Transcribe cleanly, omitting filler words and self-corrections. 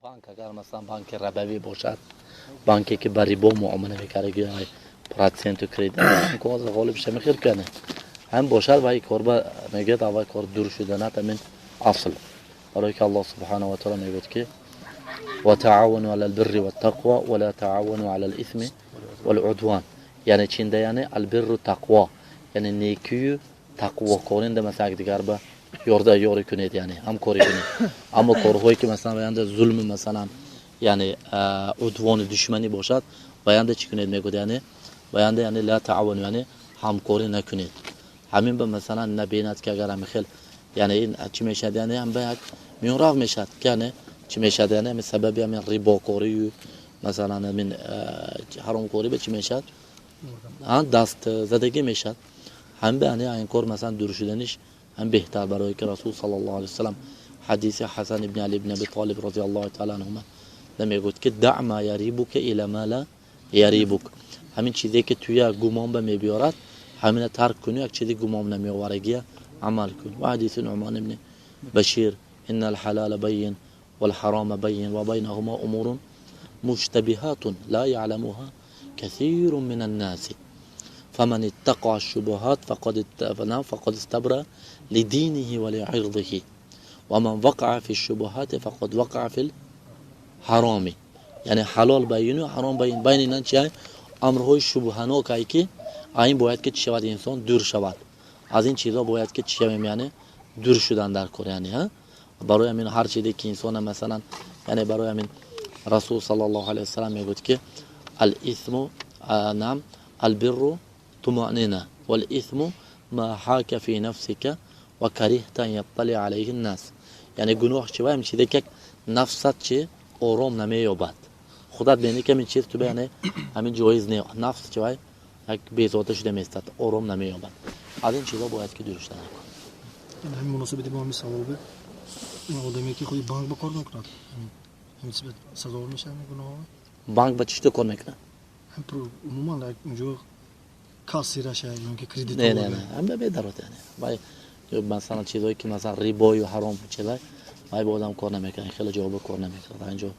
بانک اگر مثلا بانک ربوی باشد، بانکی که با ریبا معامله میکنه که پرسنت و کریدیت که از غالبش میخیر کنه هم باشد و این کار با میگه تا کار دور شده نه تامین اصل برای که الله سبحانه و تعالی میگه که و تعاونوا علی البر والتقوى ولا تعاونوا علی الاثم والعدوان، یعنی چنده یعنی البر و تقوا، یعنی نیکی تقوا کارنده مثلا دیگر با یاری کنید، یعنی هم کاری کنید. اما کارهایی که مثلا بیانده ظلم مثلا یعنی عدوان دشمنی باشد بیانده چی کنید میگه، یعنی بیانده یعنی لا تعاون، یعنی همکاری نکنید. همین به مثلا نبیند که اگر هم خیل یعنی این چی میشد، یعنی هم به میونراف میشد که یعنی چی میشد، یعنی به سبب همین ریبا کاری مثلا همین حرام کاری به چی میشد دست زدگی میشد. هم به یعنی این کار مثلا دور شدنش هم بهتر، برای که رسول صلی الله علیه و سلم حدیث حسن ابن علی ابن ابی طالب رضی الله تعالی عنهما نمیگوید که دع ما یریبک الی ما لا یریبک، همین چیزی که توی گمان به میبیارد همین ترک کنی، یک چیزی گمان نمیآورگی عمل کن. و حدیث نعمان ابن بشیر ان الحلال بین والحرام بین و بینهما امور مشتبهات لا يعلمها كثير من الناس فمن اتقى الشبهات فقد استبرأ لدينه ولعرضه ومن وقع في الشبهات فقد وقع في الحرام. یعنی حلال بین و حرام بین، بین اینا چیه؟ امرهای شبهه‌ناکی که این باید که چی شود، انسان دور شود از این چیزا، باید که چی یعنی دور شدن در کار. یعنی برای همین هر چیزی که انسان مثلا یعنی برای همین رسول صلی الله علیه و سلم میگه که الاثم نعم البر طمأنينة والإثم ما حاك في نفسك وكرهت أن يطلع عليه الناس. یعنی گناه چه وای میشه که نفست چه آرام نمییابد، خودت بینی که این چیز تو بیانه همین جایز نه، نفس چه وای یک بی‌ذات شده میستد، آرام نمییابد. از این چیزا باید که دورش کنه. این همین مناسبتی با همین سوابه آدمی که خودی بانک با کار میکنه همین سزا میشه همین گناه. بانک با چی تو کار میکنه؟ هم پرو عموما اونجا کاسیره شاید اون که کردیت نه هم به درات یعنی وای مثلا چیزایی که مثلا ریبا و حرام چیزای وای با آدم کار نمیکنه، خیلی جواب کار نمیکنه اینجا.